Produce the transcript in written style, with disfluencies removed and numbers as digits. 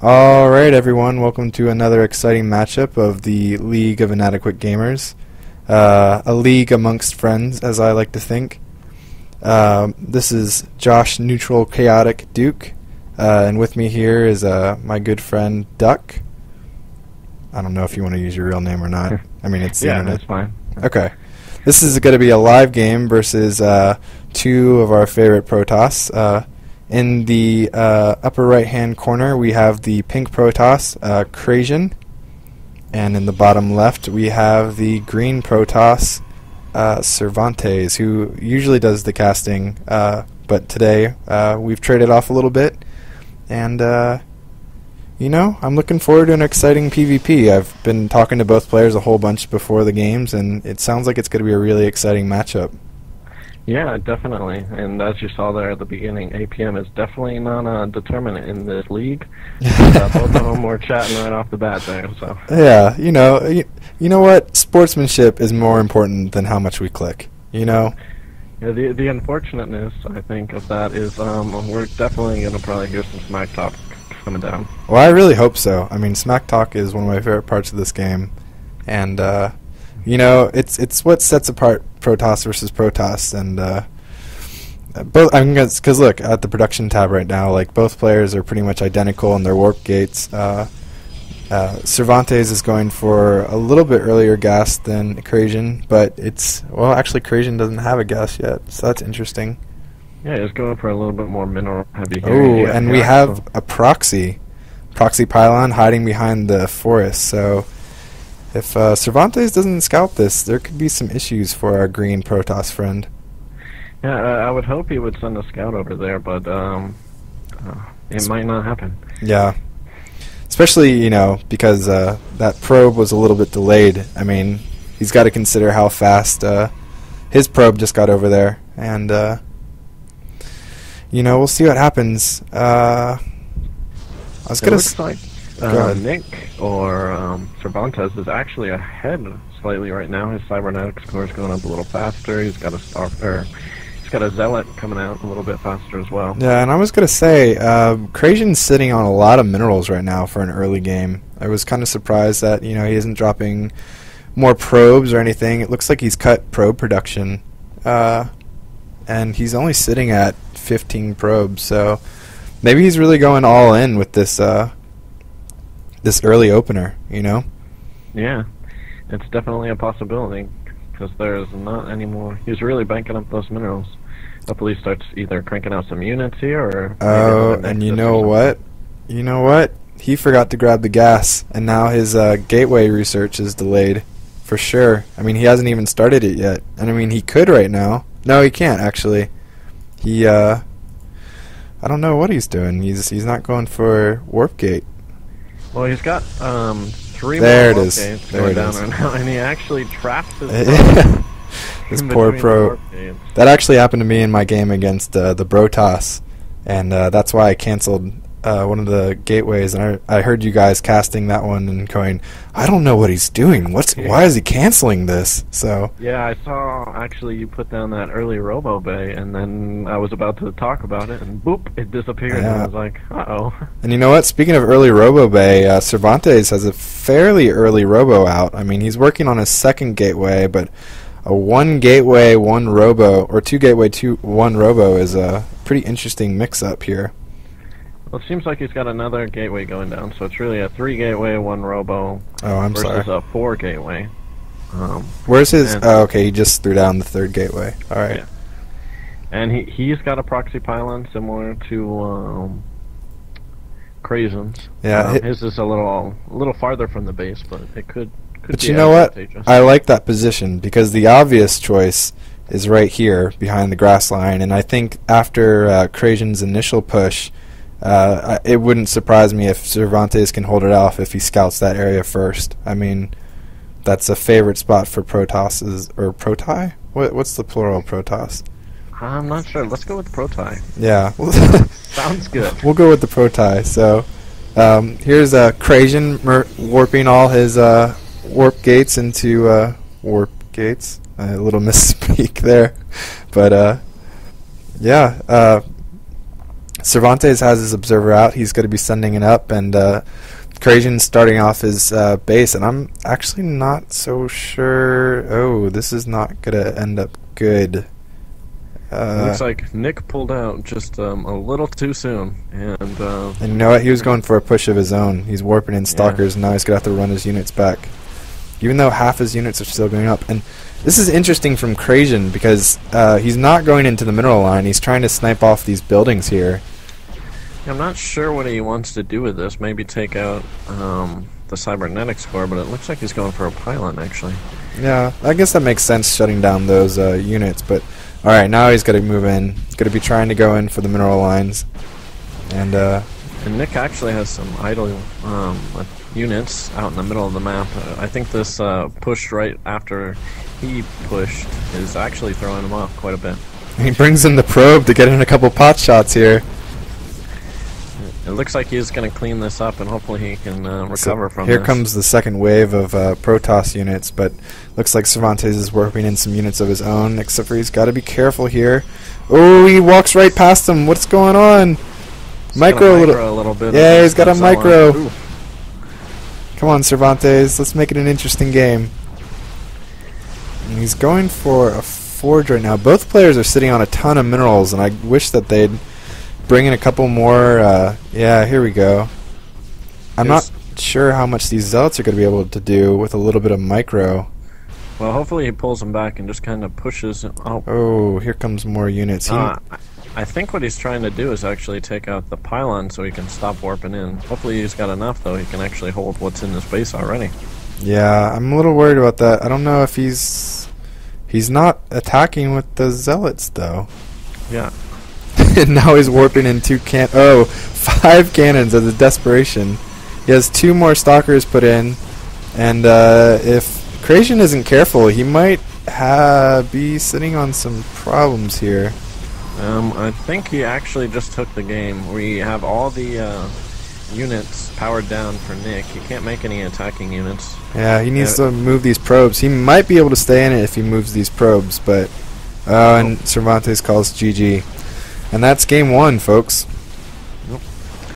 Alright everyone, welcome to another exciting matchup of the League of Inadequate Gamers. A league amongst friends, as I like to think. This is Josh Neutral Chaotic Duke, and with me here is my good friend Duck. I don't know if you want to use your real name or not. I mean, it's the yeah, internet. that's fine. Okay. This is going to be a live game versus two of our favorite Protoss. In the upper right-hand corner, we have the pink Protoss, CrAzian, and in the bottom left, we have the green Protoss, Cervantes, who usually does the casting, but today we've traded off a little bit, and you know, I'm looking forward to an exciting PvP. I've been talking to both players a whole bunch before the games, and it sounds like it's going to be a really exciting matchup. Yeah, definitely. And as you saw there at the beginning, APM is definitely not a determinant in this league. Both of them were chatting right off the bat there. So yeah, you know what? Sportsmanship is more important than how much we click. You know. Yeah, the unfortunateness, I think, of that is we're definitely going to probably hear some smack talk coming down. Well, I really hope so. I mean, smack talk is one of my favorite parts of this game, and you know, it's what sets apart Protoss versus Protoss, and both. I mean, because look at the production tab right now. Like, both players are pretty much identical in their warp gates. Cervantes is going for a little bit earlier gas than CrAzian, but actually CrAzian doesn't have a gas yet, so that's interesting. Yeah, he's going for a little bit more mineral heavy. Oh, and we have a proxy pylon hiding behind the forest. So if Cervantes doesn't scout this, there could be some issues for our green Protoss friend. Yeah, I would hope he would send a scout over there, but it might not happen. Yeah. Especially, you know, because that probe was a little bit delayed. I mean, he's got to consider how fast his probe just got over there. And, you know, we'll see what happens. I was going to say... Nick or Cervantes is actually ahead slightly right now. His cybernetic score is going up a little faster. He's got he's got a zealot coming out a little bit faster as well. Yeah, and I was going to say, CrAzian's sitting on a lot of minerals right now for an early game. I was kind of surprised that, you know, he isn't dropping more probes or anything. It looks like he's cut probe production, and he's only sitting at 15 probes. So maybe he's really going all in with this this early opener, you know? Yeah, it's definitely a possibility, because there's not any more. He's really banking up those minerals. Hopefully he starts either cranking out some units here, or... Oh, and you know what? You know what? He forgot to grab the gas, and now his gateway research is delayed, for sure. I mean, he hasn't even started it yet. And I mean, he could right now. No, he can't, actually. He, I don't know what he's doing. He's not going for warp gate. Well, he's got 3 there more it is. gates There going it down is. right now, and he actually traps his this poor pro. That actually happened to me in my game against the Protoss, and that's why I canceled one of the gateways. And I heard you guys casting that one and going, I don't know what he's doing. Why is he canceling this? So yeah, I saw actually you put down that early Robo Bay, and then I was about to talk about it, and boop, it disappeared. Yeah. And I was like, uh-oh. And you know what? Speaking of early Robo Bay, Cervantes has a fairly early Robo out. I mean, he's working on his second gateway, but a 1 gateway, 1 Robo, or 2 gateway, 1 Robo is a pretty interesting mix-up here. Well, it seems like he's got another gateway going down, so it's really a 3 gateway, 1 Robo versus a 4 gateway. Where's his... Oh, okay, he just threw down the 3rd gateway. All right. Yeah. And he's got a proxy pylon similar to CrAzian's. Yeah, his is a little farther from the base, but it could But be you know what? advantageous. I like that position, because the obvious choice is right here behind the grass line, and I think after CrAzian's initial push, it wouldn't surprise me if Cervantes can hold it off if he scouts that area first. I mean, that's a favorite spot for Protosses, or Protai? What's the plural of Protoss? I'm not sure. Let's go with Protai. Yeah. Sounds good. We'll go with the Protai. So here's CrAzian warping all his warp gates into warp gates. A little misspeak there. But yeah, Cervantes has his observer out. He's going to be sending it up, and CrAzian's starting off his base, and I'm actually not so sure. Oh, this is not going to end up good. Looks like Nick pulled out just a little too soon, and you know what? He was going for a push of his own. He's warping in stalkers, and now he's going to have to run his units back, even though half his units are still going up. And this is interesting from CrAzian because he's not going into the mineral line. He's trying to snipe off these buildings here. I'm not sure what he wants to do with this. Maybe take out the cybernetics core, but it looks like he's going for a pylon, actually. Yeah, I guess that makes sense, shutting down those units, but alright, now he's got to move in. He's going to be trying to go in for the mineral lines. And Nick actually has some idle units out in the middle of the map. I think this push right after he pushed is actually throwing him off quite a bit. He brings in the probe to get in a couple pot shots here. It looks like he's going to clean this up, and hopefully he can recover from this. Here comes the second wave of Protoss units, but looks like Cervantes is warping in some units of his own, except for he's got to be careful here. Oh, he walks right past them. What's going on? Micro a little bit. Yeah, he's got a micro. Ooh. Come on, Cervantes. Let's make it an interesting game. And he's going for a forge right now. Both players are sitting on a ton of minerals, and I wish that they'd bring in a couple more. Yeah, here we go. I'm not sure how much these zealots are going to be able to do with a little bit of micro. Well, hopefully he pulls them back and just kind of pushes. Oh, here comes more units. I think what he's trying to do is actually take out the pylon so he can stop warping in. Hopefully he's got enough, though. He can actually hold what's in his base already. Yeah, I'm a little worried about that. I don't know if he's not attacking with the zealots, though. Yeah. And now he's warping in 5 cannons as a desperation. He has 2 more stalkers put in, and if CrAzian isn't careful, he might be sitting on some problems here. I think he actually just took the game. We have all the units powered down for Nick. He can't make any attacking units. Yeah, he needs to move these probes. He might be able to stay in it if he moves these probes, but and Cervantes calls GG. And that's game 1, folks.